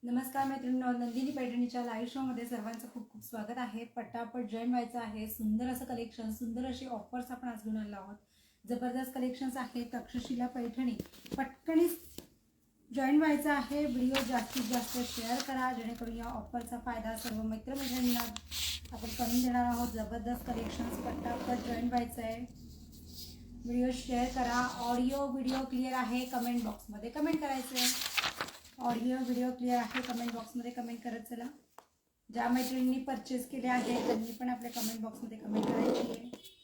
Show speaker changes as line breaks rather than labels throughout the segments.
नमस्कार मैत्रिणींनो, नंदिनी पैठणीच्या लाईव्ह शोमध्ये सर्वांचं खूप खूप स्वागत आहे। पटापट जॉईन व्हायचं आहे। सुंदर असं कलेक्शन, सुंदर अशी ऑफर्स आपण आज घेऊन आलो आहोत। जबरदस्त कलेक्शन्स आहे। तक्षशिला पैठणी पटकन जॉईन व्हायचं आहे। व्हिडिओ जास्तीत जास्त शेअर करा जेणेकरून या ऑफरचा फायदा सर्व मैत्रिणींना आपण करून देणार आहोत। जबरदस्त कलेक्शन्स, पटापट जॉईन व्हायचं आहे। व्हिडिओ शेअर करा। ऑडिओ व्हिडिओ क्लिअर आहे कमेंट बॉक्समध्ये कमेंट करायचं आहे। ऑडिओ व्हिडिओ क्लिअर आहे कमेंट बॉक्समध्ये कमेंट करत चला। ज्या मैत्रिणींनी परचेस केले आहे त्यांनी पण आपल्या कमेंट बॉक्समध्ये कमेंट करायची आहे।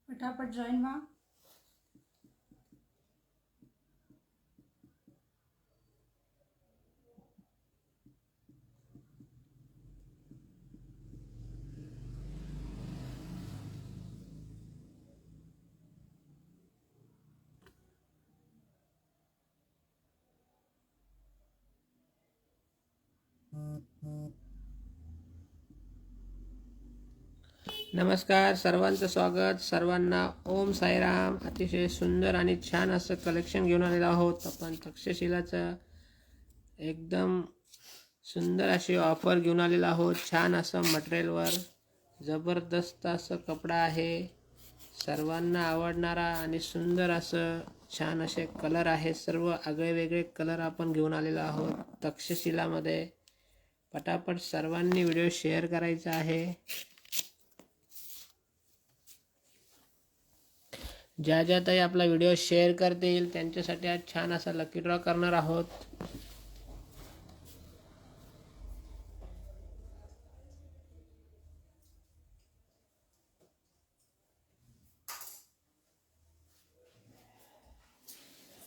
फटाफट जॉईन व्हा।
नमस्कार, सर्वांचं स्वागत। सर्वांना ओम साईराम। अतिशय सुंदर आणि छान असं कलेक्शन घेऊन आलेलो आहोत आपण। तक्षशिलाचं एकदम सुंदर अशी ऑफर घेऊन आलेलो आहोत। छान असं मटेरियलवर जबरदस्त असं कपडा आहे। सर्वांना आवडणारा आणि सुंदर असं छान असे कलर आहेत। सर्व आगळे वेगळे कलर आपण घेऊन आलेलो आहोत तक्षशिलामध्ये। पटापट सर्वांनी व्हिडिओ शेअर करायचा आहे। ज्या ज्या ताई आपला व्हिडिओ शेअर करतील त्यांच्यासाठी आज छान असा लकी ड्रॉ करणार आहोत।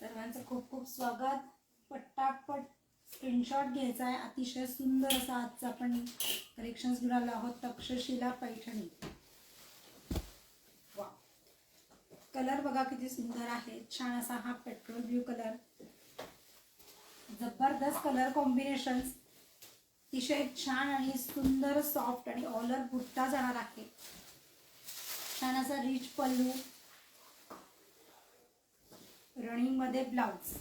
सर्वांचं खूप खूप स्वागत। पटापट स्क्रीनशॉट घ्यायचा आहे। अतिशय सुंदर असं आजचं आपण कलेक्शन्स घेऊन आलो आहोत। तक्षशिला पैठणी। वा, कलर बघा किती सुंदर आहे। छान असा हा पेट्रोल ब्ल्यू कलर, जबरदस्त कलर कॉम्बिनेशन्स, अतिशय छान आणि सुंदर सॉफ्ट आणि ऑलर बुट्टा जाणार आहे। छान असा रिच पल्लू, रनिंग मध्ये ब्लाउज।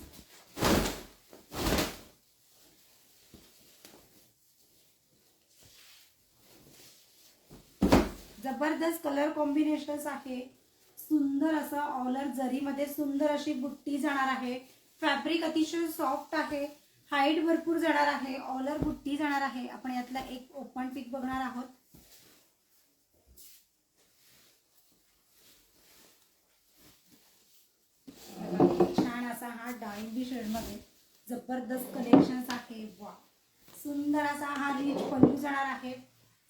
जबरदस्त कलर कॉम्बिनेशन्स आहे। सुंदर असं ऑलर जरीमध्ये सुंदर अशी बुट्टी जाणार आहे। फॅब्रिक अतिशय सॉफ्ट आहे। हाईट भरपूर जाणार आहे। ऑलर बुट्टी जाणार आहे। आपण यातला एक ओपन पिक बघणार आहोत। छान असा हा डाळिंबी शेड मध्ये जबरदस्त कलेक्शन्स आहे। वा, सुंदर असा हा रिच पल्लू जाणार आहे।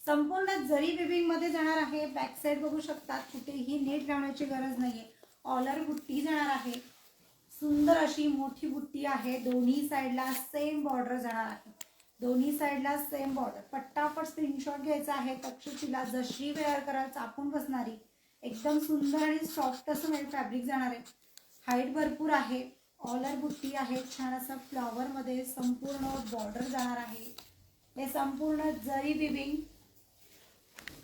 संपूर्ण जरी विविंग मध्ये जाणार आहे। बॅक साइड बघू शकतात, कुठेही नेट लावण्याची गरज नाहीये। ऑलर बुट्टी जाणार आहे। सुंदर अशी मोठी बुट्टी आहे। दोन्ही साइडला सेम बॉर्डर जाणार आहे। दोन्ही साइडला सेम बॉर्डर। पटापट स्क्रीनशॉट घ्यायचा आहे। तक्षशिला जशी वेअर कराल चापून बसणारी एकदम सुंदर आणि सॉफ्ट असं फॅब्रिक जाणार आहे। हाईट भरपूर आहे। ऑलर बुट्टी आहे। छान असं फ्लॉवर मध्ये संपूर्ण बॉर्डर जाणार आहे। हे संपूर्ण जरी विविंग।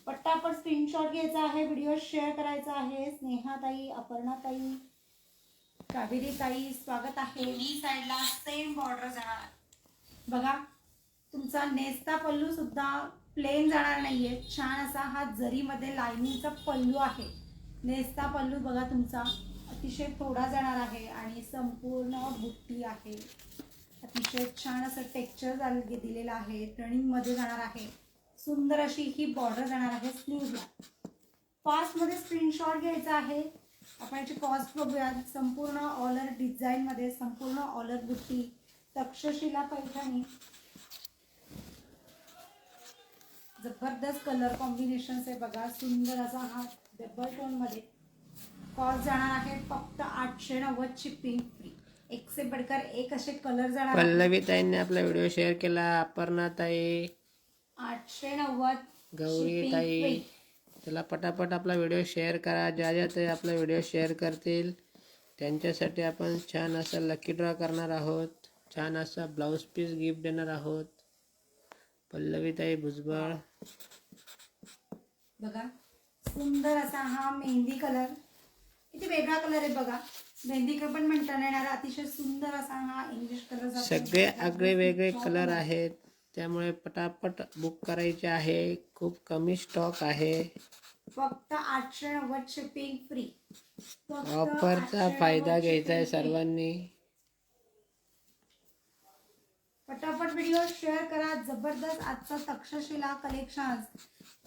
पटापट स्क्रीनशॉट घ्यायचा आहे। व्हिडिओ शेअर करायचा आहे। स्नेहाताई, अपर्णाताई, कावेरीताई स्वागत आहे। दोन्ही साइडला सेम बॉर्डर जाणार बघा। तुमचा नेस्ता पल्लू सुद्धा प्लेन जाणार नाहीये। छान असा हा जरीमध्ये लाइनिंगचा पल्लू आहे। नेस्ता पल्लू बघा तुमचा अतिशय थोडा जाणार आहे आणि संपूर्ण बुट्टी आहे। अतिशय छान असं टेक्स्चर दिलेलं आहे। रनिंग मध्ये जाणार आहे। सुंदर अशी ही बॉर्डर जाणार आहे स्लीव्हला। फास्ट मध्ये स्क्रीनशॉट घ्यायचा आहे। आपण याची कॉस्ट बघूयात. संपूर्ण ऑलर डिझाईनमध्ये, संपूर्ण ऑलर बुट्टी, तक्षशिला पैठणी, जबरदस्त कलर कॉम्बिनेशन आहे बघा. सुंदर असा हा डबल टोन मध्ये. कॉस्ट जाणार आहे फक्त 890 शिपिंग फ्री. एक से बढ़कर एक असे कलर जाणार आहेत.
पल्लवी ताईंनी आपला व्हिडिओ शेअर केला. अपर्णा ताई,
890
गौरी
shipping
ताई,
free.
चला पटापट आपला व्हिडिओ शेअर करा. ज्या ज्या ताई आपला व्हिडिओ शेअर करतील त्यांच्यासाठी आपण छान असा लकी ड्रॉ करणार आहोत. छान असा ब्लाऊज पीस गिफ्ट देणार आहोत. पल्लवी ताई भुजबळ,
बघा सुंदर असा हा मेहंदी कलर. किती वेगळा कलर आहे बघा. मेहंदी कलर पण म्हणता नाही येणार. अतिशय सुंदर असा हा इंग्लिश कलर.
सगळे आगळे वेगळे कलर आहेत, त्यामुळे पटापट बुक करायचे आहे. खूप कमी स्टॉक आहे.
फक्त 890 शिपिंग फ्री.
ऑफरचा फायदा घ्यायचा आहे सर्वांनी.
पटापट व्हिडिओ शेअर करा. जबरदस्त आजचा तक्षशिला कलेक्शन.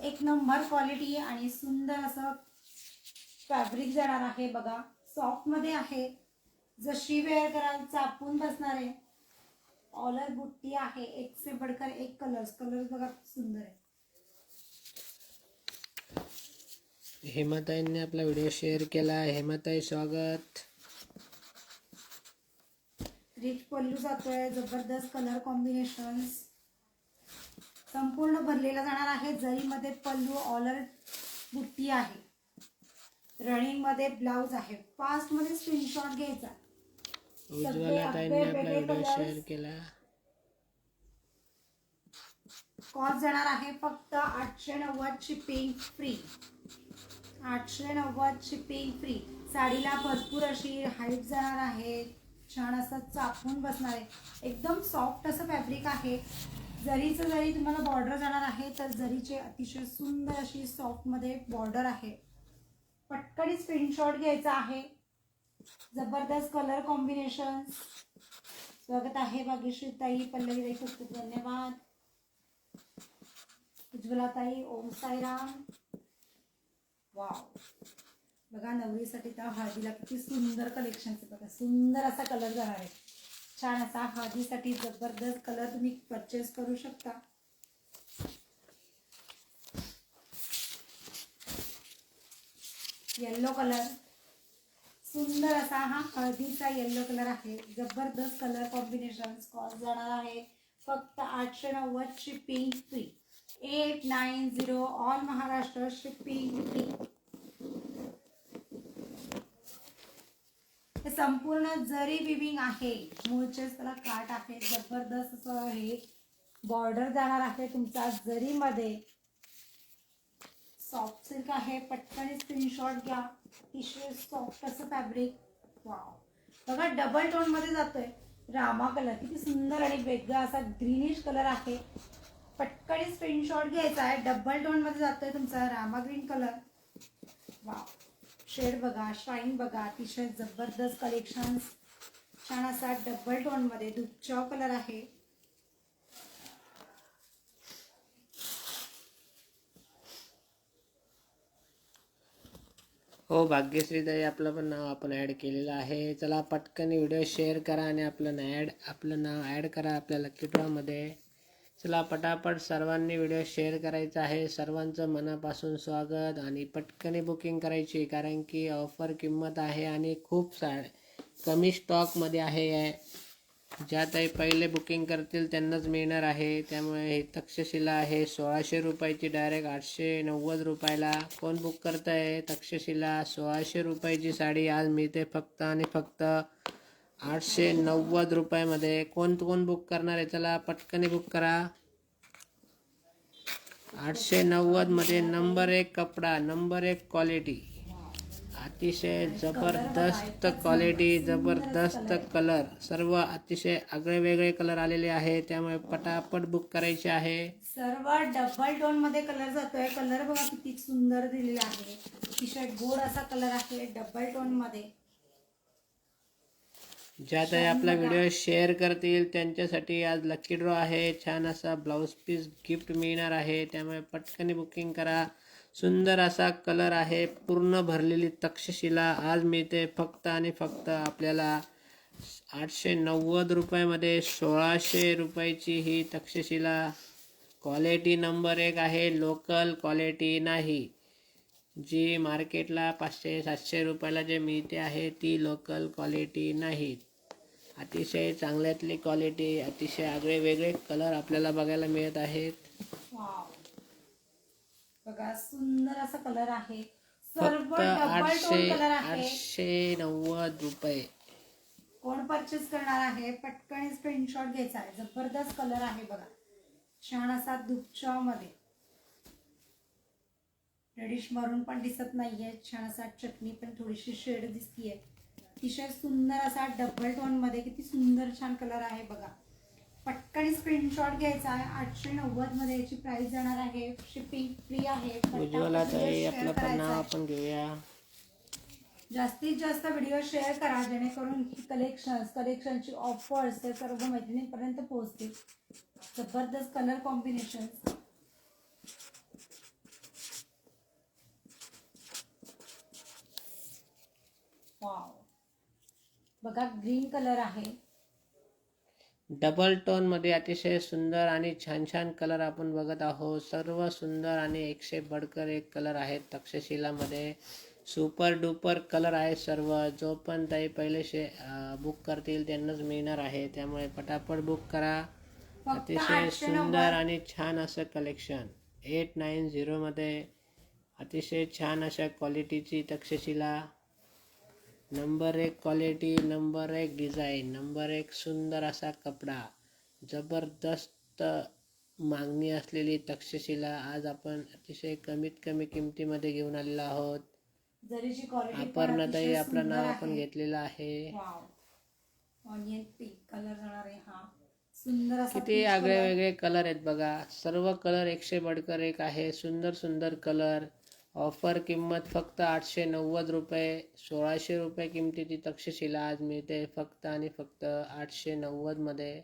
एक नंबर क्वालिटी आणि सुंदर असं फॅब्रिक जाणार आहे बघा. सॉफ्ट मध्ये आहे. जशी वेअर कराल चापून बसणार आहे. ऑलर बुट्टी आहे. एक से बढ़कर एक कलर्स बघा सुंदर आहे.
हेमाताईंनी आपला व्हिडिओ शेअर केला. हेमाताई स्वागत.
रिच पल्लू जातोय. जबरदस्त कलर कॉम्बिनेशन. संपूर्ण भरलेला जाणार आहे. जरीमध्ये पल्लू, ऑलर बुट्टी आहे. रनिंग मध्ये ब्लाउज आहे. फास्ट मध्ये स्क्रीनशॉट घ्यायचा.
उज्ज्वला ताईंनी आपला व्हिडिओ शेअर केला.
कॉस्ट जाणार आहे फक्त 890 शिपिंग फ्री. 890 shipping free. साडीला भरपूर अशी हाईट जाणार आहे. छान असं चापून बसणार आहे. एकदम सॉफ्ट असं फॅब्रिक आहे. जरीचं जरी तुम्हाला बॉर्डर जाणार आहे तर जरीचे अतिशय सुंदर अशी सॉफ्ट मध्ये बॉर्डर आहे. पटकन स्क्रीनशॉट घ्यायचा आहे. जबरदस्त कलर कॉम्बिनेशन. स्वागत आहे भाग्यश्री ताई, पल्लवी ताई, खूप खूप धन्यवाद. उज्ज्वला ताई, ओम साईराम. वाव, बघा नवरीसाठी तर हळदीला किती सुंदर कलेक्शन आहे बघा. सुंदर असा कलर जाणार आहे. छान असा हळदीसाठी जबरदस्त कलर तुम्ही परचेस करू शकता. Yellow colour. सुंदर असा हा हळदीचा येलो कलर आहे. जबरदस्त कलर कॉम्बिनेशन. कॉस्ट जाणार आहे फक्त 890 shipping free. 890 all Maharashtra shipping free. हे संपूर्ण जरी विविंग आहे. मूळचेच त्याला काट आहे. जबरदस्त असं हे बॉर्डर जाणार आहे तुमचा जरीमध्ये. सॉफ्ट सिल्क आहे. पटकन स्क्रीनशॉट घ्या. अतिशय सॉफ्ट असं फॅब्रिक. वाव, बघा डबल टोन मध्ये जातोय. रामा कलर किती सुंदर आणि वेगळा असा ग्रीनिश कलर आहे. पटकन स्क्रीनशॉट घ्यायचा आहे. डबल टोन मध्ये जातोय तुमचा Rama green colour. Wow, shade बघा, शाईन बघा. अतिशय जबरदस्त कलेक्शन. छान असा डबल टोन मध्ये दुपचाव कलर आहे.
हो भाग्यश्री ताई, आपलं पण नाव आपण ॲड केलेलं आहे. चला पटकन व्हिडिओ शेअर करा आणि आपलं नाव ॲड करा आपल्या लकी ड्रॉमध्ये. चला पटापट सर्वांनी व्हिडिओ शेअर करायचा आहे. सर्वांचं मनापासून स्वागत. आणि पटकन बुकिंग करायची, कारण की ऑफर किंमत आहे आणि खूप कमी स्टॉकमध्ये आहे. ज्या ताई पहिले बुकिंग करतील त्यांनाच मिळणार आहे. त्यामुळे हे तक्षशिला आहे. 1600 रुपयाची डायरेक्ट 890 रुपयाला. कोण बुक करत आहे तक्षशिला? 1600 रुपयाची साडी आज मिळते फक्त आणि फक्त 890 रुपयामध्ये. कोण बुक करणार आहे? चला पटकन बुक करा. 890 मध्ये नंबर 1 कपडा, नंबर 1 क्वालिटी. अतिशय जबरदस्त क्वालिटी, जबरदस्त कलर. सर्व अतिशय आगळे वेगळे कलर आलेले आहे. त्यामुळे पटापट बुक करायचे आहे.
सर्व डबल टोन मध्ये कलर जातोय. कलर बघा किती सुंदर दिलेला आहे. अतिशय गोड असा कलर आहे डबल टोन मध्ये.
ज्या ताई आपला व्हिडिओ शेअर करतील त्यांच्यासाठी आज लकी ड्रॉ आहे. छान असा ब्लाऊज पीस गिफ्ट मिळणार आहे. त्यामुळे पटकन बुकिंग करा. सुंदर असा कलर आहे. पूर्ण भरलेली तक्षशिला आज मिळते फक्त आणि फक्त आपल्याला 890 रुपयामध्ये. 1600 रुपयाची ही तक्षशिला. क्वालिटी नंबर 1 आहे. लोकल क्वालिटी नाही. जी मार्केटला 500-700 रुपयाला जे मिळते आहे ती लोकल क्वालिटी नाही. अतिशय चांगल्यातली क्वालिटी, अतिशय आगळे वेगळे कलर आपल्याला बघायला मिळत आहेत.
वाव, बघा सुंदर असा कलर आहे. सर्व
फक्त
डबल टोन कलर आहे.
890 रुपये.
कोण परचेस करणार आहे पटकन स्क्रीनशॉट घ्यायचा आहे. जबरदस्त कलर आहे बघा. छान असा दुपछाव मध्ये. रेडिश मरून पण दिसत नाहीये. छान असा चटणी पण थोडीशी शेड दिसतीये. अतिशय सुंदर असा डबल टोन मध्ये. किती सुंदर छान कलर आहे बघा. पटकन स्क्रीनशॉट घ्यायचा आहे. 890 मध्ये याची प्राइस जाणार आहे. शिपिंग फ्री आहे.
उज्ज्वला ताई आपलं पण नाव आपण घेऊया.
जास्तीत जास्त व्हिडिओ शेअर करा जेणेकरून ही कलेक्शनची ऑफर्स ते सर्व मैत्रिणींपर्यंत पोहोचतील. जबरदस्त कलर कॉम्बिनेशन. वाव, बघा ग्रीन कलर आहे.
डबल टोन मध्ये अतिशय सुंदर आणि छान छान कलर आपण बघत आहोत. सर्व सुंदर आणि 100 बडकर एक कलर आहेत तक्षशिलामध्ये. सुपर डुपर कलर आहे सर्व. जो पण ताई पहिले बुक करतील त्यांनाच मिळणार आहे. त्यामुळे पटापट बुक करा. अतिशय सुंदर आणि छान असं कलेक्शन. 890 मध्ये अतिशय छान अशा क्वालिटीची Takshashila. Number 1 quality, number 1 design, number 1 सुंदर असा कपडा, जबरदस्त मागणी असलेली तक्षशिला आज आपण अतिशय कमीत कमी किमतीमध्ये घेऊन आलेलो आहोत.
जरीची क्वालिटी
अपर्णाताई आपलं नाव आपण घेतलेलं आहे.
ऑनियन पिंक कलर जाणार आहे हा. सुंदर असा
किती आगळे वेगळे कलर आहेत बघा. सर्व कलर 100 बडकर एक आहे. सुंदर सुंदर कलर. ऑफर किंमत फक्त 890 रुपये. 1600 रुपये किमतीची तक्षशिला आज मिळते फक्त आणि फक्त 890 मध्ये.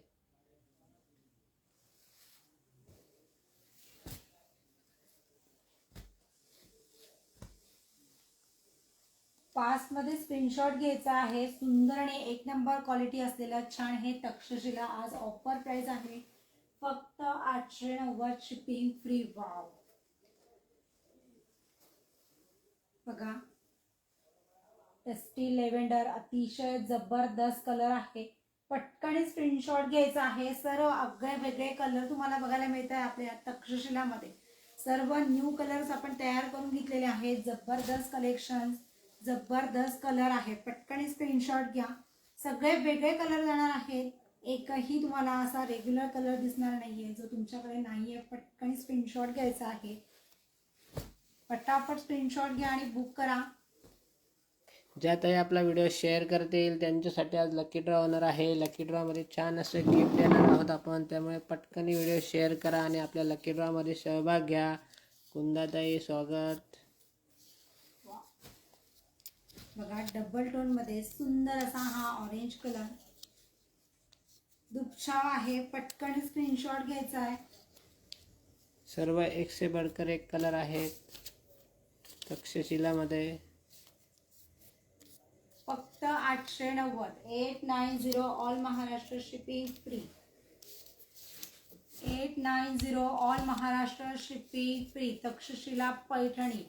पास मध्ये स्क्रीनशॉट घ्यायचा आहे. सुंदर आणि 1 नंबर क्वालिटी असलेला छान हे तक्षशिला आज ऑफर प्राइस आहे फक्त 890. Shipping free. वाव, बघा टेस्टी लेव्हेंडर अतिशय जबरदस्त कलर आहे. पटकन स्क्रीनशॉट घ्यायचा आहे. सर्व आगळे वेगळे कलर तुम्हाला बघायला मिळत आहे आपल्या तक्षशिलामध्ये. सर्व न्यू कलर्स आपण तयार करून घेतलेले आहेत. जबरदस्त कलेक्शन, जबरदस्त कलर आहे. पटकन स्क्रीनशॉट घ्या. सगळे वेगळे कलर जाणार आहेत. एकही तुम्हाला असा रेग्युलर कलर दिसणार नाहीये जो तुमच्याकडे नाहीये. पटकन स्क्रीनशॉट घ्यायचा आहे. पटापट स्क्रीनशॉट घ्या आणि बुक करा.
ज्या ताई आपला व्हिडिओ शेअर करतील त्यांच्यासाठी आज लकी ड्रॉ होणार आहे. लकी ड्रॉमध्ये छान असे गिफ्ट देणार आहोत आपण. त्यामुळे पटकन व्हिडिओ शेअर करा आणि आपल्या लकी ड्रॉमध्ये सहभाग घ्या. कुंदाताई स्वागत.
बघा डबल टोन मध्ये सुंदर असा हा ऑरेंज कलर दुपछाव आहे. पटकन स्क्रीनशॉट घ्यायचा आहे.
सर्व 100 बडकर एक कलर आहेत तक्षशिलामध्ये.
फक्त 890. 890 all Maharashtra. Shipping free. 890 all Maharashtra. Shipping free. Takshashila Paithani.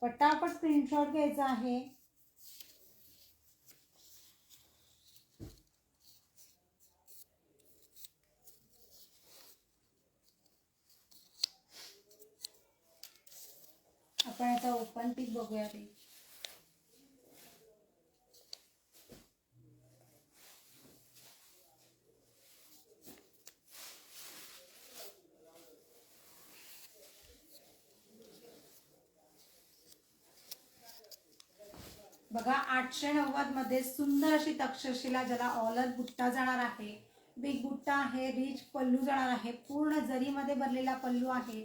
पटापट स्क्रीनशॉट घ्यायचा आहे. आपण याचा ओपन पिक बघूया ते. बघा 890 मध्ये सुंदर अशी तक्षशिला ज्याला ऑलर बुट्टा जाणार आहे. बिग बुट्टा आहे. रिच पल्लू जाणार आहे. पूर्ण जरीमध्ये भरलेला पल्लू आहे.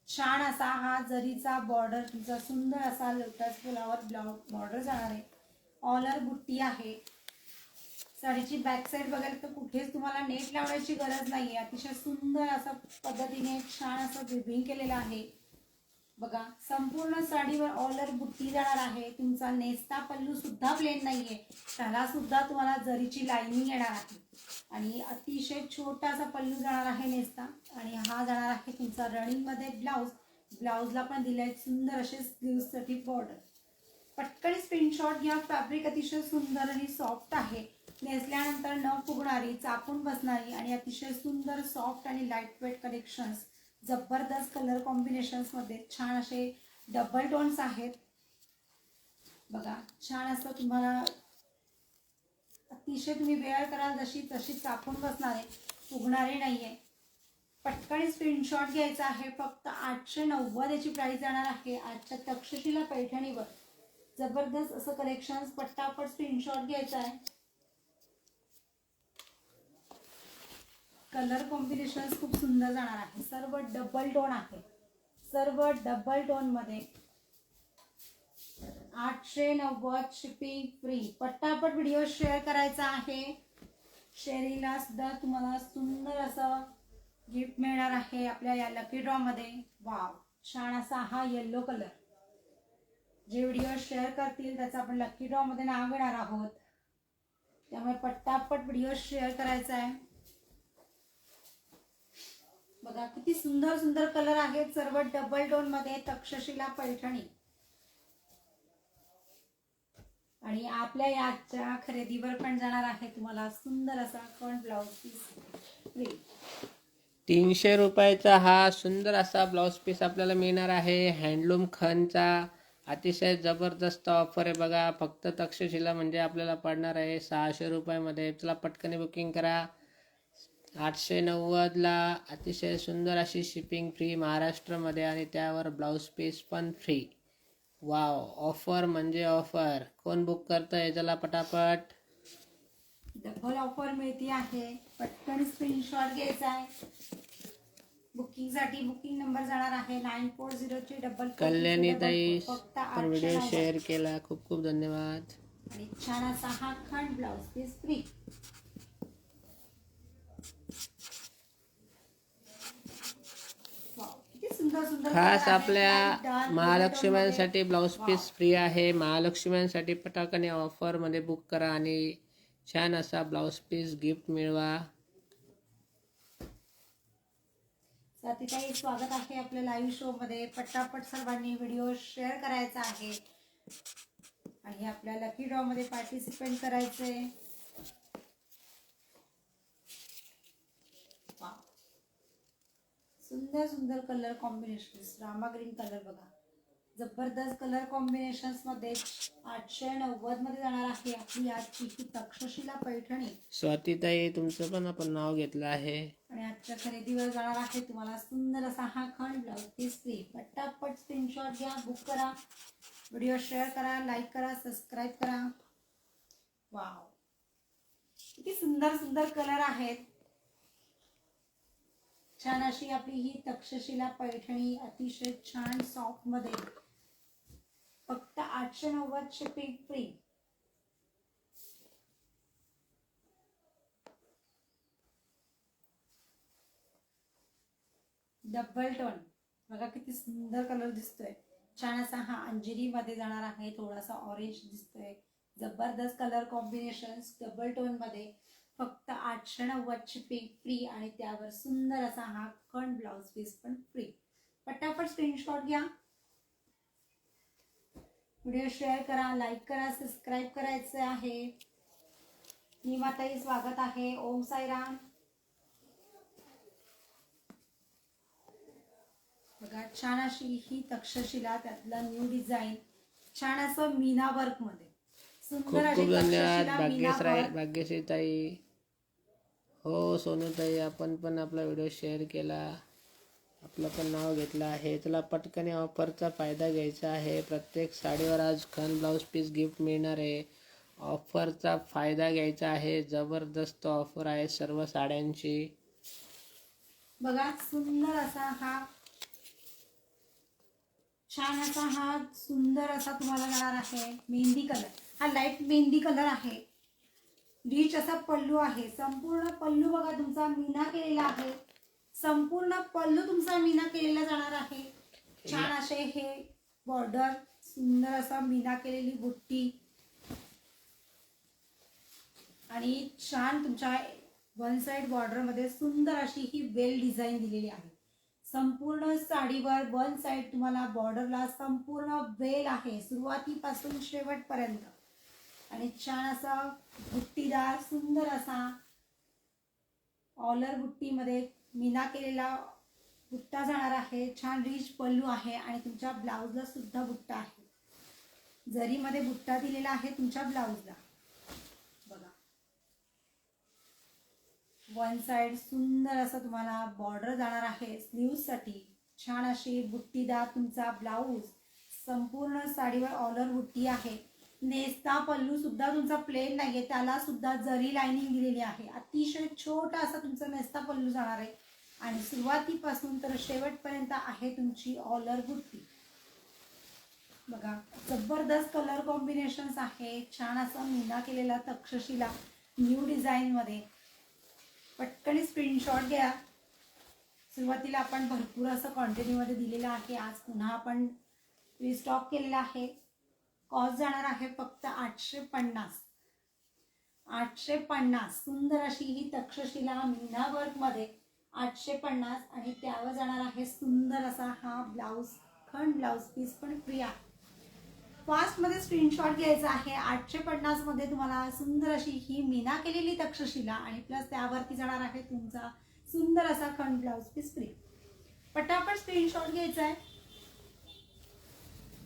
छान असा हा जरीचा बॉर्डर तुमचा सुंदर असा लोटस फुलावर बॉर्डर जाणार आहे. ऑलर बुट्टी आहे. साडीची बॅक साईड बघायला तर कुठेच तुम्हाला नेट लावण्याची गरज नाहीये. अतिशय सुंदर असा पद्धतीने छान असं विविंग केलेलं आहे बघा. संपूर्ण साडीवर ऑलर बुट्टी जाणार आहे. तुमचा नेस्ता पल्लू सुद्धा प्लेन नाहीये, त्याला सुद्धा तुम्हाला जरीची लाईनिंग येणार आहे आणि अतिशय छोटासा पल्लू जाणार आहे नेस्ता. आणि हा जाणार आहे तुमचा रनिंग मध्ये ब्लाऊज. ब्लाऊजला पण दिलाय सुंदर असे स्लीव्हसाठी बॉर्डर. पटकन स्क्रीनशॉट घ्या. फॅब्रिक अतिशय सुंदर आणि सॉफ्ट आहे. नेसल्यानंतर न फुगणारी, चापून बसणारी आणि अतिशय सुंदर सॉफ्ट आणि लाईट वेट कलेक्शन्स. जबरदस्त कलर कॉम्बिनेशन्स मध्ये छान असे डबल टोन्स आहेत बघा. छान असं तुम्हाला अतिशय तुम्ही वेअर कराल जशी तशी चापून बसणार आहे, फुगणारे नाहीये. पटकन स्क्रीनशॉट घ्यायचा आहे. फक्त 890 याची प्राइस जाणार आहे आजच्या तक्षशिला पैठणीवर. जबरदस्त असं कलेक्शन. पटापट स्क्रीनशॉट घ्यायचा आहे. कलर कॉम्बिनेशन खूप सुंदर जाणार आहे. सर्व डबल टोन आहे, सर्व डबल टोन मध्ये. 890 शिपिंग फ्री. पटापट व्हिडिओ शेअर करायचा आहे. शेअरिंगला सुद्धा तुम्हाला सुंदर असं गिफ्ट मिळणार आहे आपल्या या लकी ड्रॉ मध्ये. वाव, छान असा हा येलो कलर. जे व्हिडिओ शेअर करतील त्याचं आपण लकी ड्रॉ मध्ये नाव घेणार आहोत, त्यामुळे पटापट व्हिडिओ शेअर करायचा आहे बघा. किती सुंदर सुंदर कलर आहेत, सर्व डबल टोन मध्ये. तक्षशिला पैठणी. आणि आपल्या याच्या खरेदीवर पण जाणार आहे तुम्हाला सुंदर असा कॉन ब्लाउज पीस फ्री.
300 रुपयाचा हा सुंदर असा ब्लाऊज पीस आपल्याला मिळणार आहे. हँडलूम खनचा अतिशय जबरदस्त ऑफर आहे बघा. फक्त तक्षशिला म्हणजे आपल्याला पडणार आहे 600 रुपयामध्ये. चला पटकन बुकिंग करा. 890ला अतिशय सुंदर अशी शिपिंग फ्री महाराष्ट्रामध्ये आणि त्यावर ब्लाऊज पीस पण फ्री. वाव, ऑफर म्हणजे ऑफर. कोण बुक करतंय? चला पटापट.
डबल ऑफर मिळते आहे. पटकन स्क्रीनशॉट घ्यायचा आहे. बुकिंग साठी बुकिंग नंबर जाणार आहे 9403
कल्याणी ताई
फक्त
पण व्हिडिओ
890.
शेअर केला, खूप खूप धन्यवाद.
आणि छान असा हा खंड ब्लाउज पीस फ्री. सुंदर सुंदर
खास आपल्या महालक्ष्म्यांसाठी ब्लाऊज पीस फ्री आहे. महालक्ष्म्यांसाठी पटाकने ऑफर मध्ये बुक करा आणि छान असा ब्लाऊज पीस गिफ्ट मिळवा.
स्वातीताई, स्वागत आहे आपल्या लाईव्ह शो मध्ये. पटापट सर्वांनी व्हिडिओ शेअर करायचा आहे आणि आपल्या लकी ड्रॉ मध्ये पार्टिसिपेट करायचंय. सुंदर सुंदर colour combinations. Rama green colour बघा. जबरदस्त कलर कॉम्बिनेशन्स मध्ये 890 मध्ये जाणार आहे आपली आजची ही तक्षशिला पैठणी.
स्वातीताई तुमचं पण आपण नाव घेतलं आहे.
आणि आजच्या खरेदीवर जाणार आहे तुम्हाला सुंदर असा हा खंड ब्लाउज पीस फ्री. पटापट स्क्रीनशॉट घ्या, बुक करा, व्हिडिओ शेअर करा, लाईक करा, सबस्क्राईब करा. वाव, किती सुंदर सुंदर कलर आहेत. छान अशी आपली ही तक्षशिला पैठणी अतिशय छान सॉफ्ट मध्ये. फक्त 890 शिपिंग फ्री. डबल टोन बघा किती सुंदर कलर दिसतोय. छान असा हा अंजिरी मध्ये जाणार आहे. थोडासा ऑरेंज दिसतोय. जबरदस्त कलर कॉम्बिनेशन डबल टोन मध्ये. फक्त 890 शिपिंग फ्री आणि त्यावर सुंदर असा हा कण ब्लाउज पीस पण फ्री. पटापट स्क्रीनशॉट घ्या, व्हिडिओ शेअर करा, लाईक करा, सबस्क्राईब करायचं आहे. नीमाताई स्वागत आहे. ओम साईराम. बघा छान अशी ही तक्षशिला, त्यातला न्यू डिझाईन. छान असं मीना वर्क मध्ये
खूप
सुंदर अशी
खूप धन्यवाद
तक्षशिला मीना वर्क.
भाग्यश्री ताई. हो सोनूताई, आपण पण आपला व्हिडिओ शेअर केला, आपलं पण नाव घेतलं आहे. चला पटकन ऑफरचा फायदा घ्यायचा आहे. प्रत्येक साडीवर आज खन ब्लाऊज पीस गिफ्ट मिळणार आहे. ऑफरचा फायदा घ्यायचा आहे. जबरदस्त ऑफर आहे सर्व साड्यांची.
बघा सुंदर असा हा, छान असा हा सुंदर असा तुम्हाला जाणार आहे मेहंदी कलर. हा लाईट मेहंदी कलर आहे. रिच असा पल्लू आहे. संपूर्ण पल्लू बघा तुमचा मीना केलेला आहे. संपूर्ण पल्लू तुमचा मीना केलेला जाणार आहे. छान असे हे बॉर्डर, सुंदर असा मीना केलेली बुट्टी आणि छान तुमच्या वन साइड बॉर्डर मध्ये सुंदर अशी ही वेल डिझाईन दिलेली आहे. संपूर्ण साडीवर वन साइड तुम्हाला बॉर्डरला संपूर्ण वेल आहे सुरुवातीपासून शेवटपर्यंत. आणि छान असा बुट्टीदार सुंदर असा ऑलर बुट्टीमध्ये मीना केलेला बुट्टा जाणार आहे. छान रिच पल्लू आहे आणि तुमच्या ब्लाउजला सुद्धा बुट्टा आहे. जरीमध्ये बुट्टा दिलेला आहे तुमच्या ब्लाउजला बघा. वन साइड सुंदर असं तुम्हाला बॉर्डर जाणार आहे स्लीव्स साठी. छान अशी बुट्टीदार तुमचा ब्लाउज. संपूर्ण साडीवर ऑलर बुट्टी आहे. नेस्ता पल्लू सुद्धा तुमचा प्लेन नाहीये, त्याला सुद्धा जरी लाइनिंग दिलेली आहे. अतिशय छोटा असा तुमचा नेस्ता पल्लू जाणार आहे आणि सुरुवातीपासून तर शेवटपर्यंत आहे तुमची ऑलर बुट्टी बघा. जबरदस्त कलर कॉम्बिनेशन्स आहे. छान असा मीना केलेला तक्षशिला न्यू डिझाईन मध्ये. पटकन स्क्रीनशॉट घ्या. सुरुवातीला आपण भरपूर असं क्वांटिटीमध्ये दिलेलं आहे. आज पुन्हा आपण रिस्टॉक केलेला आहे. कॉस्ट जाणार आहे फक्त 850. 850 सुंदर अशी ही तक्षशिला मीना वर्क मध्ये 850 आणि त्यावर जाणार आहे सुंदर असा हा ब्लाउज. खंड ब्लाउज पीस पण फ्री आहे. फास्ट मध्ये स्क्रीनशॉट घ्यायचा आहे. 850 मध्ये तुम्हाला सुंदर अशी ही मीना केलेली तक्षशिला आणि प्लस त्यावरती जाणार आहे तुमचा सुंदर असा खंड ब्लाउज पीस फ्री. पटापट स्क्रीनशॉट घ्यायचा आहे.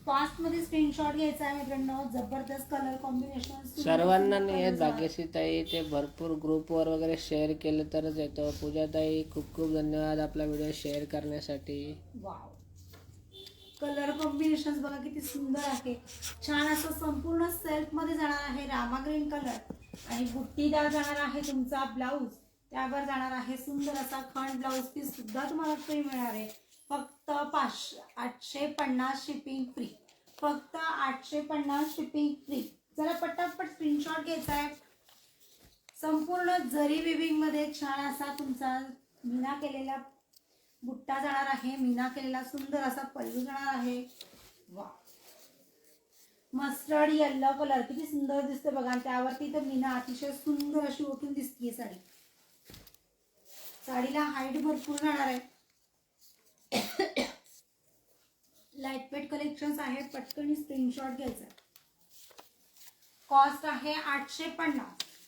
फास्ट मध्ये स्क्रीनशॉट घ्यायचा आहे मित्रांनो. जबरदस्त कलर कॉम्बिनेशन
सर्वांना नाही येत. भाग्यश्रीताई ते भरपूर ग्रुपवर वगैरे शेअर केलं तरच येतो. पूजाताई खूप खूप धन्यवाद आपला व्हिडिओ शेअर करण्यासाठी.
वाव, कलर कॉम्बिनेशन बघा किती सुंदर आहे. छान असं संपूर्ण सेल्फ मध्ये जाणार आहे रामा ग्रीन कलर आणि बुट्टीदार जाणार आहे तुमचा ब्लाउज. त्यावर जाणार आहे सुंदर असा खंड ब्लाउज पीस सुद्धा तुम्हाला फ्री मिळणार आहे. फक्त 850 शिपिंग फ्री. फक्त 850 शिपिंग फ्री. जरा पटापट स्क्रीनशॉट घ्यायचा आहे. संपूर्ण जरी विविंग मध्ये छान असा तुमचा मीना केलेला बुट्टा जाणार आहे. मीना केलेला सुंदर असा पल्लू जाणार आहे. वा, मस्टर्ड येल्लो कलर किती सुंदर दिसते बघा. त्यावरती तर मीना अतिशय सुंदर अशी ओतून दिसतीये साडी. साडीला हाईट भरपूर जाणार आहे. लाईट वेट कलेक्शन्स आहेत. पटकन स्क्रीनशॉट घ्यायचा. कॉस्ट आहे 850.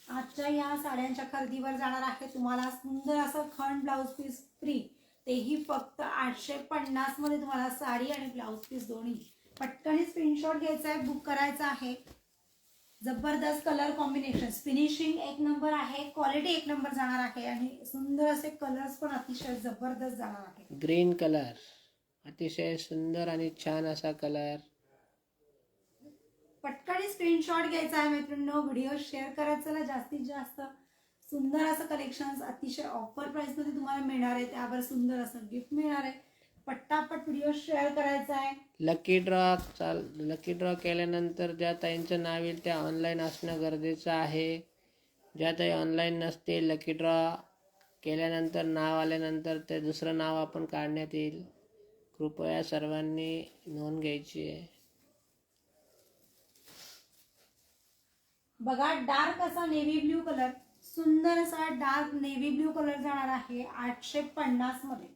आजच्या या साड्यांच्या खरेदीवर जाणार आहे तुम्हाला सुंदर असं खंड ब्लाउज पीस फ्री. तेही फक्त 850 मध्ये तुम्हाला साडी आणि ब्लाउज पीस दोन्ही. पटकन स्क्रीनशॉट घ्यायचा आहे. बुक करायचा आहे. जबरदस्त कलर कॉम्बिनेशन. फिनिशिंग एक नंबर आहे. क्वालिटी एक नंबर जाणार आहे आणि सुंदर असे कलर्स पण अतिशय जबरदस्त जाणार आहे.
ग्रीन कलर अतिशय सुंदर आणि छान असा कलर.
पटकन स्क्रीनशॉट घ्यायचा आहे मित्रांनो. व्हिडिओ शेअर करायचा चला जास्तीत जास्त. सुंदर असं कलेक्शन अतिशय ऑफर प्राइस मध्ये तुम्हाला मिळणार आहे. त्यावर सुंदर असं गिफ्ट मिळणार आहे. पटापट व्हिडिओ शेअर करायचा आहे.
लकी ड्रॉ केल्यानंतर ज्या ताईंचं नाव येईल त्या ऑनलाईन असणं गरजेचं आहे. ज्या ताई ऑनलाईन नसतील लकी ड्रॉ केल्यानंतर नाव आल्यानंतर ते दुसरं नाव आपण काढण्यात येईल. कृपया सर्वांनी नोंद घ्यायची आहे.
बघा डार्क असा नेव्ही ब्ल्यू कलर. सुंदर असा डार्क नेव्ही ब्ल्यू कलर जाणार आहे 850 मध्ये.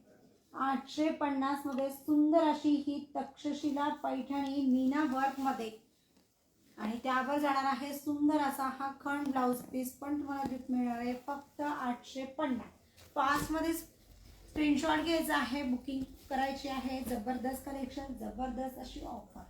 850 मध्ये सुंदर अशी ही तक्षशिला पैठणी मीना वर्क मध्ये आणि त्यावर जाणार आहे सुंदर असा हा खंड ब्लाउज पीस पण तुम्हाला गिफ्ट मिळणार आहे फक्त 850. फास्ट मध्ये स्क्रीनशॉट घ्यायचा आहे. बुकिंग करायची आहे. जबरदस्त कलेक्शन, जबरदस्त अशी ऑफर.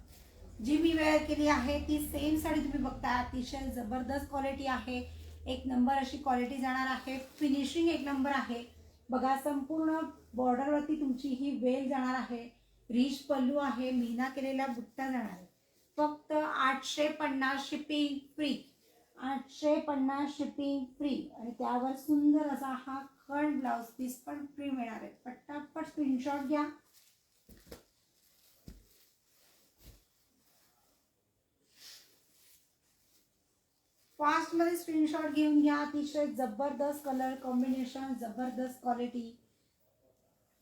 जी मी वेअर केली आहे ती सेम साडी तुम्ही बघता. अतिशय जबरदस्त क्वालिटी आहे. एक नंबर अशी क्वालिटी जाणार आहे. फिनिशिंग एक नंबर आहे. बघा संपूर्ण बॉर्डरवरती तुमची ही वेल जाणार आहे. रिच पल्लू आहे. मीना केलेला बुट्टा जाणार आहे. फक्त 850 शिपिंग फ्री. 850 शिपिंग फ्री आणि त्यावर सुंदर असा हा खंड ब्लाउज पीस पण फ्री मिळणार आहे. पटापट स्क्रीनशॉट घ्या. फास्टमध्ये स्क्रीनशॉट घेऊन घ्या. अतिशय जबरदस्त कलर कॉम्बिनेशन, जबरदस्त क्वालिटी,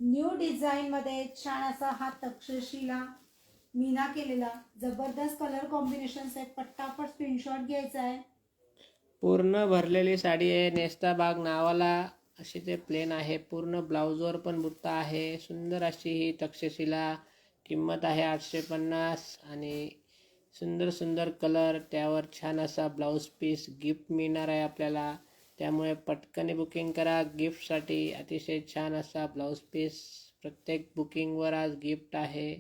न्यू डिझाईनमध्ये छान असा हा तक्षशिला मीना केलेला जबरदस्त कलर कॉम्बिनेशन आहे. पटापट स्क्रीनशॉट घ्यायचा आहे.
पूर्ण भरलेली साडी आहे. नेस्ता भाग नावाला अशी ते प्लेन आहे. पूर्ण ब्लाऊजवर पण बुट्टा आहे. सुंदर अशी ही तक्षशिला. किंमत आहे 850 आणि सुंदर सुंदर कलर, त्यावर छान असा ब्लाऊज पीस गिफ्ट मिळणार आहे आपल्याला. त्यामुळे पटकन बुकिंग करा गिफ्टसाठी. अतिशय छान असा ब्लाऊज पीस प्रत्येक बुकिंगवर आज गिफ्ट आहे.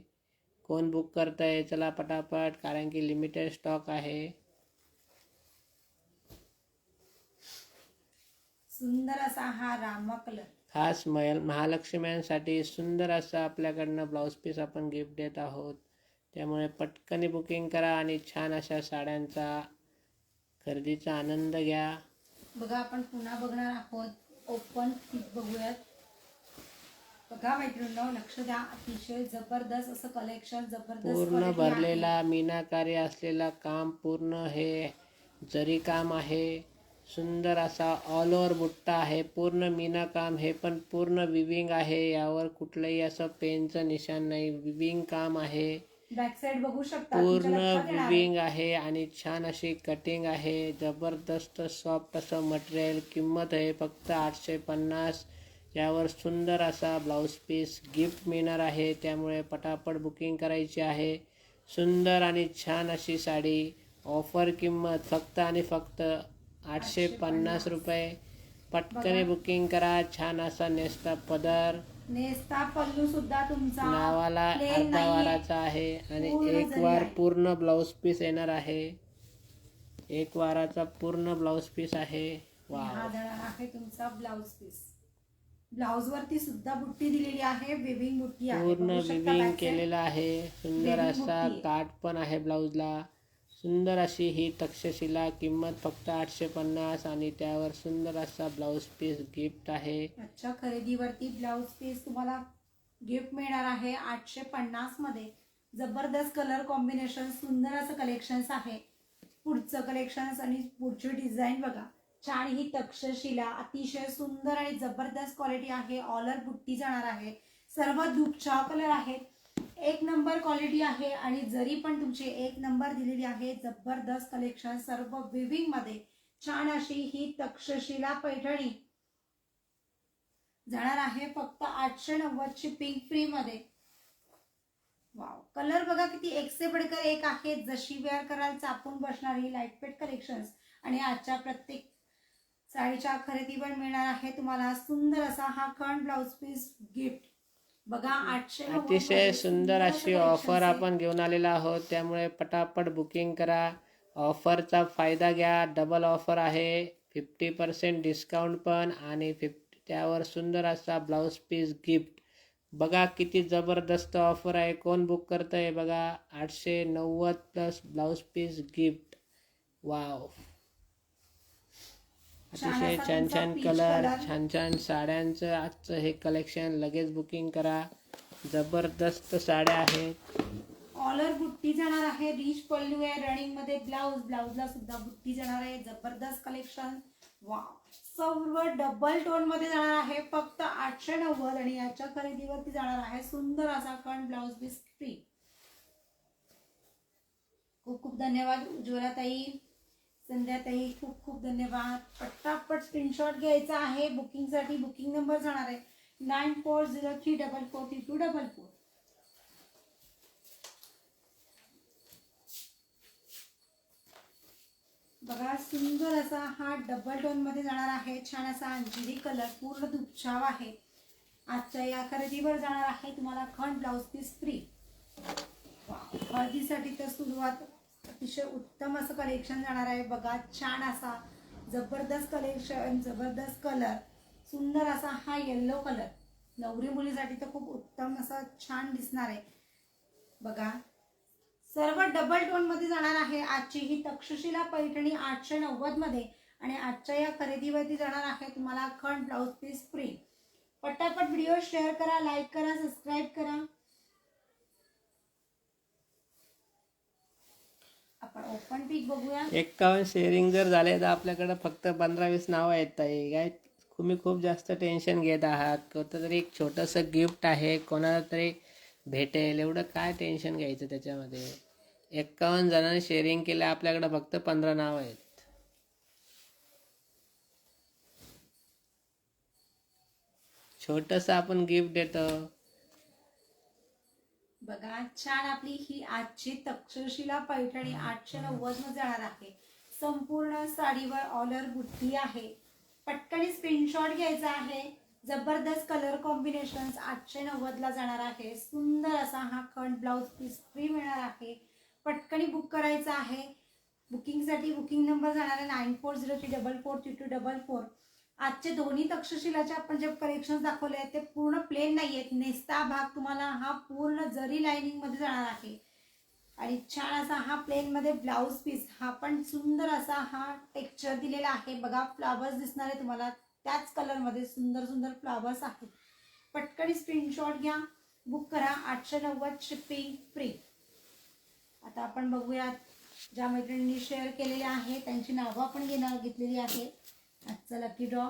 कोण बुक करत आहे चला पटापट, कारण की लिमिटेड स्टॉक आहे.
सुंदर असा हा रामा कलर,
खास महालक्ष्म्यांसाठी सुंदर असा आपल्याकडनं ब्लाऊज पीस आपण गिफ्ट देत आहोत. त्यामुळे पटकन बुकिंग करा आणि छान अशा साड्यांचा खरेदीचा आनंद घ्या.
बघा आपण पुन्हा बघणार आहोत. ओपन पीस बघूयात. बघा मैत्रिणींनो, लक्ष द्या. अतिशय जबरदस्त असं कलेक्शन, जबरदस्त
पूर्ण
quality आहे.
भरलेला मीनाकारी असलेला काम, पूर्ण हे जरी काम आहे. सुंदर असा ऑल ओव्हर बुट्टा आहे. पूर्ण मीना काम, हे पण पूर्ण विविंग आहे. यावर कुठलंही असं पेनचं निशाण नाही. विविंग काम आहे.
बॅक साइड बघू शकता.
पूर्ण
तुमच्या लक्षात येणार आहे.
विविंग आहे आणि छान अशी कटिंग आहे. जबरदस्त सॉफ्ट असं मटेरियल. किंमत आहे फक्त 850. यावर सुंदर असा ब्लाऊज पीस गिफ्ट मिळणार आहे. त्यामुळे पटापट बुकिंग करायची आहे. सुंदर आणि छान अशी साडी. ऑफर किंमत फक्त आणि फक्त 850 रुपये. पटकन बुकिंग करा. छान असा नेस्ता पदर,
नेस्ता पल्लू सुद्धा तुमचा
नावाला
plain
अर्धा
नाहीये.
वाराचा आहे आणि
पूर्ण
एक
जरी
वार
आहे.
पूर्ण ब्लाऊज पीस येणार आहे. एक वाराचा पूर्ण ब्लाऊज पीस आहे.
हा
वाव,
जाणार आहे तुमचा ब्लाऊज पीस. ब्लाऊज वरती सुद्धा बुट्टी दिलेली आहे. वेविंग बुट्टी आहे.
पूर्ण
बघू शकता
विविंग
back side.
केलेला आहे. सुंदर
Weaving
असा
बुट्टी आहे.
काठ पण आहे ब्लाऊजला. सुंदर अशी ही तक्षशिला. किंमत फक्त 850 आणि त्यावर सुंदर असा ब्लाऊज पीस गिफ्ट आहे.
आजच्या खरेदीवरती ब्लाऊज पीस तुम्हाला गिफ्ट मिळणार आहे 850 मध्ये. जबरदस्त कलर कॉम्बिनेशन, सुंदर असं कलेक्शन्स आहे. पुढचं कलेक्शन्स आणि पुढची डिझाईन बघा. छान ही तक्षशिला अतिशय सुंदर आणि जबरदस्त क्वालिटी आहे. ऑलर बुट्टी जाणार आहे. सर्व दुपछाव कलर आहेत. एक नंबर क्वालिटी आहे आणि जरी पण तुमची एक नंबर दिलेली आहे. जबरदस्त कलेक्शन, सर्व विविंग मध्ये छान अशी ही तक्षशिला पैठणी जाणार आहे फक्त 890 शिपिंग फ्री मध्ये. वाव, कलर बघा किती एक से बढ़कर एक आहे. जशी वेअर कराल चापून बसणारी लाईटवेट कलेक्शन्स. आणि आजच्या प्रत्येक साडीच्या खरेदीवर मिळणार आहे तुम्हाला सुंदर असा हा खंड ब्लाऊज पीस गिफ्ट. बघा 890
अतिशय सुंदर अशी ऑफर आपण घेऊन आलेलो आहोत. त्यामुळे पटापट बुकिंग करा. ऑफरचा फायदा घ्या. डबल ऑफर आहे. 50% डिस्काउंट पण आणि त्यावर सुंदर असा ब्लाऊज पीस गिफ्ट. बघा किती जबरदस्त ऑफर आहे. कोण बुक करत आहे बघा. 890 plus blouse piece gift. Wow, अतिशय छान छान कलर, छान छान साड्यांचं आजचं हे कलेक्शन. लगेच बुकिंग करा. जबरदस्त साड्या आहेत.
ऑलर बुट्टी जाणार आहे. रिच पल्लू आहे. रनिंग मध्ये ब्लाऊज, ब्लाऊजला सुद्धा बुट्टी जाणार आहे. जबरदस्त कलेक्शन. वाव, सर्व डबल टोन मध्ये जाणार आहे फक्त 890 आणि याच्या खरेदीवरती जाणार आहे सुंदर असा खंड ब्लाऊज पीस फ्री. खूप खूप धन्यवाद उज्ज्वला ताई, संध्या ताई, खूप खूप धन्यवाद. पटापट स्क्रीनशॉट घ्यायचा आहे बुकिंगसाठी. बुकिंग नंबर जाणार आहे 9403443244. बघा सुंदर असा हा डबल टोन मध्ये जाणार आहे. छान असा अंजिरी कलर, पूर्ण दुपछाव आहे. आजच्या या खरेदीवर जाणार आहे तुम्हाला खंड ब्लाऊज पीस फ्री. हळदीसाठी तर सुरुवात अतिशय उत्तम असं कलेक्शन जाणार आहे. बघा छान असा जबरदस्त कलेक्शन, जबरदस्त कलर, सुंदर असा हा येल्लो कलर. नवरी मुलीसाठी तर खूप उत्तम असं छान दिसणार आहे. बघा सर्व डबल टोन मध्ये जाणार आहे. आजची ही तक्षशिला पैठणी 890 मध्ये आणि आजच्या या खरेदीवरती जाणार आहे तुम्हाला खंड ब्लाऊज पीस फ्री. पटापट व्हिडिओ शेअर करा, लाईक करा, सबस्क्राईब करा. आपण ओपन पिक बघूया.
51 शेअरिंग जर झाले तर आपल्याकडं फक्त 15-20 नावं आहेत ताई. काय तुम्ही खूप जास्त टेन्शन घेत आहात. कोणतं तरी एक छोटंसं गिफ्ट आहे, कोणाला तरी भेटेल, एवढं काय टेन्शन घ्यायचं त्याच्यामध्ये. 51 जणांनी शेअरिंग केलं, आपल्याकडं फक्त 15 नावं आहेत. छोटंसं आपण गिफ्ट देतो.
बघा, छान आपली ही आजची तक्षशिला पैठणी 890 मध्ये जाणार आहे. संपूर्ण साडीवर ऑलर बुट्टी आहे. पटकन स्क्रीनशॉट घ्यायचा आहे. जबरदस्त कलर कॉम्बिनेशन 890 ला जाणार आहे. सुंदर असा हा खंड ब्लाउज पीस फ्री मिळणार आहे. पटकनी बुक करायचा आहे. बुकिंगसाठी बुकिंग नंबर जाणार आहे 9403443244. आजचे दोन्ही तक्षशिलाचे आपण जे कलेक्शन दाखवले आहेत ते पूर्ण प्लेन नाही आहेत. नेसता भाग तुम्हाला हा पूर्ण जरी लाइनिंग मध्ये जाणार आहे. आणि छान असा हा प्लेन मध्ये ब्लाउज पीस, हा पण सुंदर असा हा टेक्स्चर दिलेला आहे. बघा, फ्लावर्स दिसणार आहे तुम्हाला त्याच कलर मध्ये. सुंदर सुंदर फ्लावर्स आहेत. पटकन स्क्रीनशॉट घ्या, बुक करा. 890 शिपिंग फ्री. आता आपण बघूयात ज्या मैत्रिणींनी शेअर केलेले आहे त्यांची नावं आपण घेतलेली आहे. आजचा लकी ड्रॉ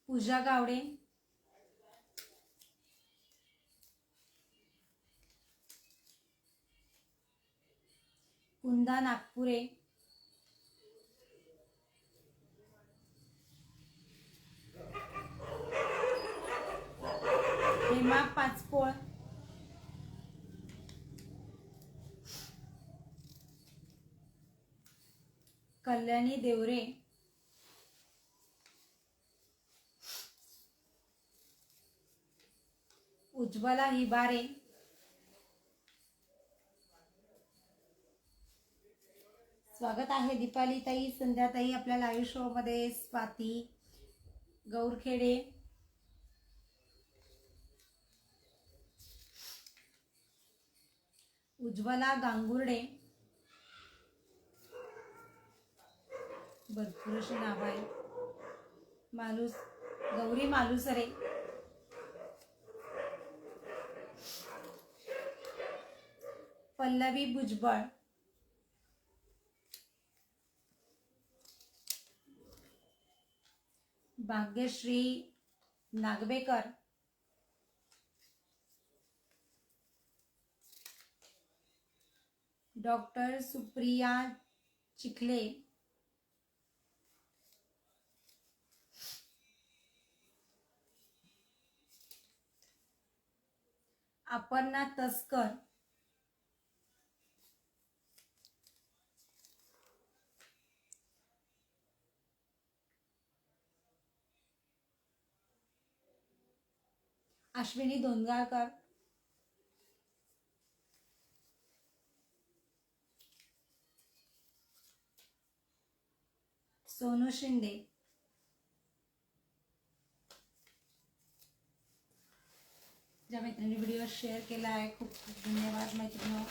पूजा गावडे, कुंदा नागपुरे, हेमा पाचपोळ, कल्याणी देवरे, उज्ज्वला हिबारे, स्वागत आहे दीपाली ताई, संध्याताई आपल्या लाईव्ह शो मध्ये. स्वाती गौरखेडे, उज्ज्वला गांगुर्डे, भरपूर अशी नाव आहे. गौरी मालुसरे, पल्लवी भुजबळ, भाग्यश्री नागवेकर, डॉक्टर सुप्रिया चिखले, अपर्णा तस्कर, अश्विनी दोनगाळकर, सोनू शिंदे, ज्या मैत्रिणी व्हिडिओ शेअर केला आहे खूप खूप धन्यवाद मैत्रिणी.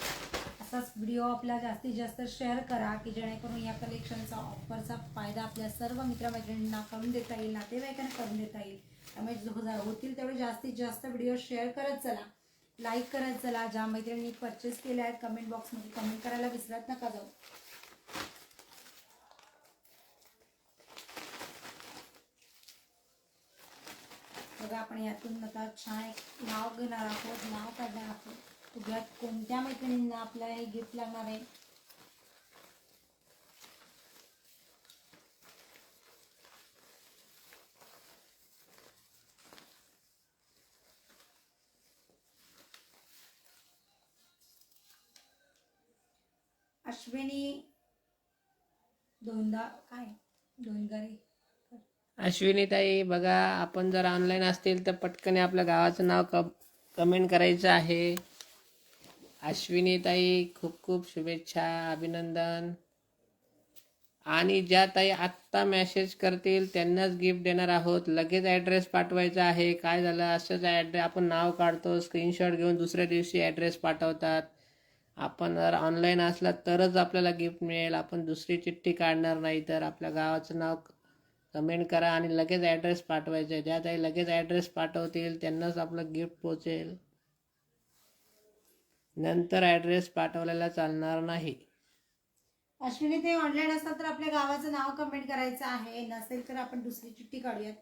असाच व्हिडिओ आपला जास्तीत जास्त शेअर करा की जेणेकरून या कलेक्शनचा ऑफरचा फायदा आपल्या सर्व मित्रमैत्रिणींना करून देता येईल, नातेवाईकांना करून देता येईल. त्यामुळे होतील तेवढे जास्तीत जास्त व्हिडिओ शेअर करत चला, लाईक करत चला. ज्या मैत्रिणींनी परचेस केले आहेत कमेंट बॉक्समध्ये कमेंट करायला विसरत नका जाऊ. बघा, आपण यातून आता छान एक नाव घेणार आहोत, नाव काढणार आहोत. बघूयात कोणत्या मैत्रिणींना आपल्याला हे गिफ्ट लागणार आहे. अश्विनी दोनगारे.
अश्विनी ताई, बघा, आपण जर ऑनलाईन असतील तर पटकन आपल्या गावाचं नाव कमेंट करायचं आहे. अश्विनी ताई, खूप खूप शुभेच्छा, अभिनंदन. आणि ज्या ताई आत्ता मेसेज करतील त्यांनाच गिफ्ट देणार आहोत. लगेच ॲड्रेस पाठवायचा आहे. काय झालं, असंच ॲड्रेस आपण नाव काढतो, स्क्रीनशॉट घेऊन दुसऱ्या दिवशी ॲड्रेस पाठवतात. आपण जर ऑनलाईन असला तरच आपल्याला गिफ्ट मिळेल. आपण दुसरी चिठ्ठी काढणार नाही तर आपल्या गावाचं नाव कमेंट करा आणि लगेच ॲड्रेस पाठवायचा आहे. ज्या ताई लगेच ॲड्रेस पाठवतील त्यांनाच आपलं गिफ्ट पोचेल. नंतर ॲड्रेस पाठवलेला चालणार नाही.
अश्विनी ते ऑनलाईन असतात तर आपल्या गावाचं नाव कमेंट करायचं आहे, नसेल तर आपण दुसरी चिठ्ठी काढूयात.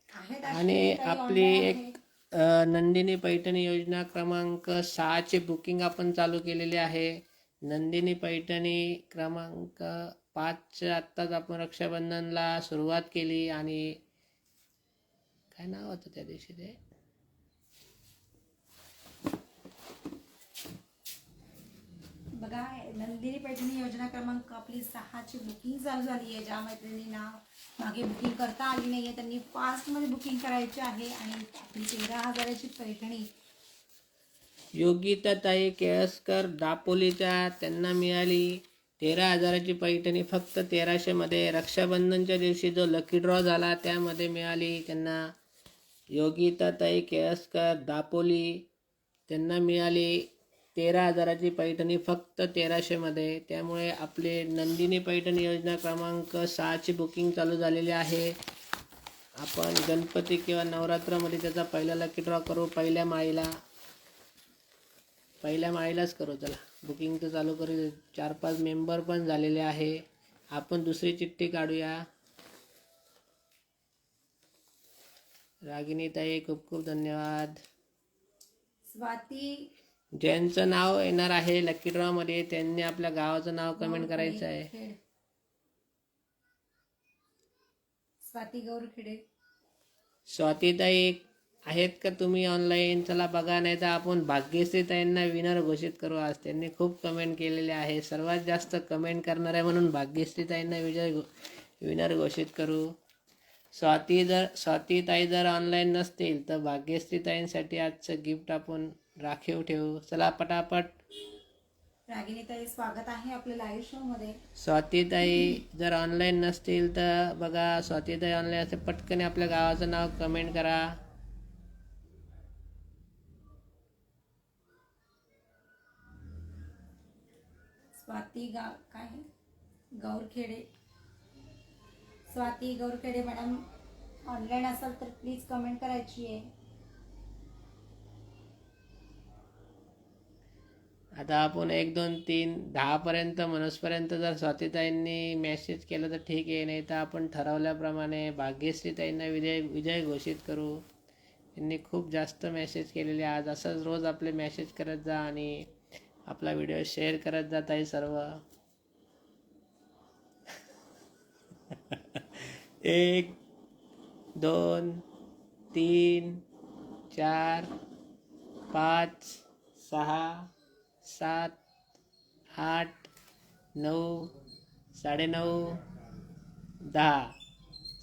आहेत
आणि
अश्विनी ताई
आपली
online
एक
आहेत.
नंदिनी पैठणी योजना क्रमांक 6ची बुकिंग आपण चालू केलेली आहे. नंदिनी पैठणी क्रमांक 5चं आत्ताच आपण रक्षाबंधनला सुरुवात केली. आणि काय नाव होतं त्या दिवशी ते,
बघा नंदिनी पैठणी योजना क्रमांक आपली 6ची बुकिंग चालू झाली आहे. ज्या मैत्रिणींना मागे बुकिंग करता आली नाहीये त्यांनी फास्टमध्ये बुकिंग करायची आहे. आणि आपली 13,000ची पैठणी
योगिताताई केळसकर दापोलीच्या त्यांना मिळाली 13,000ची पैठणी फक्त 1300मध्ये. रक्षाबंधनच्या दिवशी जो लकी ड्रॉ झाला त्यामध्ये मिळाली त्यांना. योगिताताई केळसकर दापोली त्यांना मिळाली 13,000ची पैठणी फक्त 1300मध्ये. त्यामुळे आपले नंदिनी पैठणी योजना क्रमांक 6ची बुकिंग चालू झालेली आहे. आपण गणपती किंवा नवरात्रामध्ये त्याचा पहिला लकी ड्रॉ करू. पहिल्या माळीलाच करू. चला बुकिंग तर चालू करू. 4-5 मेंबर पण झालेले आहे. आपण दुसरी चिठ्ठी काढूया. रागिनीताई खूप खूप धन्यवाद.
स्वाती
ज्यांचं नाव येणार आहे लकी ड्रॉमध्ये त्यांनी आपल्या गावाचं नाव कमेंट करायचं आहे.
खेड, स्वाती गौरखेडे.
स्वातीताई आहेत का तुम्ही ऑनलाईन? चला बघा, नाही तर आपण भाग्यश्रीताईंना विनर घोषित करू. आज त्यांनी खूप कमेंट केलेले आहे. सर्वात जास्त कमेंट करणार आहे म्हणून भाग्यश्रीताईंना विनर घोषित करू. स्वातीताई जर ऑनलाईन नसतील तर भाग्यश्रीताईंसाठी आजचं गिफ्ट आपण राखीव ठेवू. चला पटापट.
रागिनीताई स्वागत आहे आपल्या लाईव्ह शो मध्ये.
स्वातीताई जर ऑनलाईन नसतील तर बघा, स्वातीताई ऑनलाईन असेल पटकन आपल्या गावाचं नाव कमेंट करा.
स्वाती गौरखेडे. स्वाती गौरखेडे मॅडम ऑनलाईन असाल तर प्लीज कमेंट करायची आहे.
आता आपण 1 2 3 10 पर्यंत मनसपर्यंत जर स्वातीताईंनी मेसेज केलं तर ठीक आहे. नाही तर आपण ठरवल्याप्रमाणे भाग्यश्रीताईंना विजय घोषित करू. त्यांनी खूप जास्त मेसेज केलेले आज. असंच रोज आपले मेसेज करत जा आणि आपला व्हिडिओ शेअर करत जात आहे सर्व. 1 2 3 4 5 6 7 8 9 9:30 10.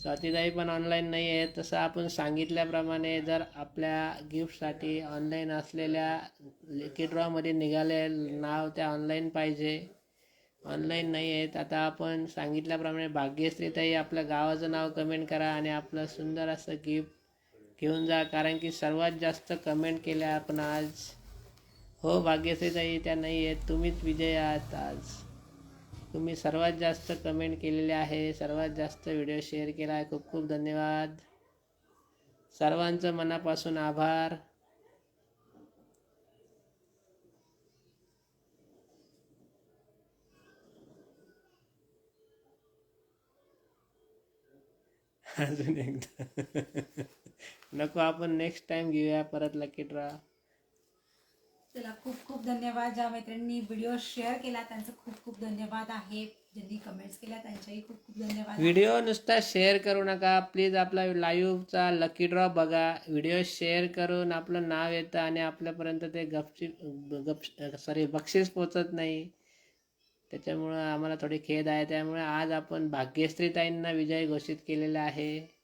स्वातीताई पण ऑनलाईन नाही आहे. तसं आपण सांगितल्याप्रमाणे जर आपल्या गिफ्टसाठी ऑनलाईन असलेल्या लकी ड्रॉमध्ये निघाले नाव त्या ऑनलाईन पाहिजे. ऑनलाईन नाही आहेत. आता आपण सांगितल्याप्रमाणे भाग्यश्रीताई आपल्या गावाचं नाव कमेंट करा आणि आपलं सुंदर असं गिफ्ट घेऊन जा. कारण की सर्वात जास्त कमेंट केल्या आपण आज. हो भाग्यश्रीताई त्या नाही आहेत, तुम्हीच विजय आहात आज. तुम्ही सर्वात जास्त कमेंट केलेले आहे, सर्वात जास्त व्हिडिओ शेअर केला आहे. खूप खूप धन्यवाद. सर्वांचं मनापासून आभार. अजून एकदा नको, आपण नेक्स्ट टाइम घेऊया परत लकी ड्रॉ.
चला खूप खूप धन्यवाद. ज्या मैत्रिणींनी व्हिडिओ शेअर केला त्यांचं खूप खूप धन्यवाद आहे. ज्यांनी कमेंट्स केल्या त्यांच्याही खूप खूप धन्यवाद.
व्हिडिओ नुसता शेअर करू नका प्लीज. आपला लाईव्हचा लकी ड्रॉ बघा. व्हिडिओ शेअर करून आपलं नाव येतं आणि आपल्यापर्यंत ते बक्षीस पोचत नाही. त्याच्यामुळं आम्हाला थोडी खेद आहे. त्यामुळे आज आपण भाग्यश्रीताईंना विजय घोषित केलेला आहे.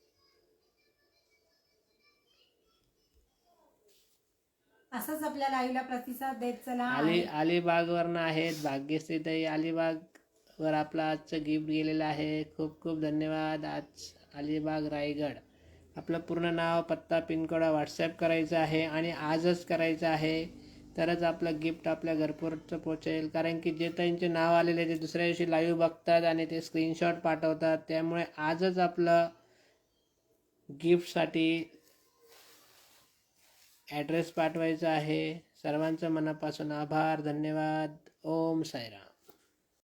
असंच आपल्या लाईव्हला प्रतिसाद देत चला.
अलिबागवरनं आहेत भाग्यश्रीताई. अलिबागवर आपलं आजचं गिफ्ट गेलेलं आहे. खूप खूप धन्यवाद. आज अलिबाग रायगड. आपलं पूर्ण नाव, पत्ता, पिनकोड, व्हॉट्सॲप करायचं आहे आणि आजच करायचं आहे. तरच आपलं गिफ्ट आपल्या घरपोच पोचेल. कारण की जे ताईंचे नाव आलेले ते दुसऱ्या दिवशी लाईव्ह बघतात आणि ते स्क्रीनशॉट पाठवतात. त्यामुळे आजच आपलं गिफ्टसाठी ॲड्रेस पाठवायचा आहे. सर्वांचं मनापासून आभार, धन्यवाद. ओम साईराम.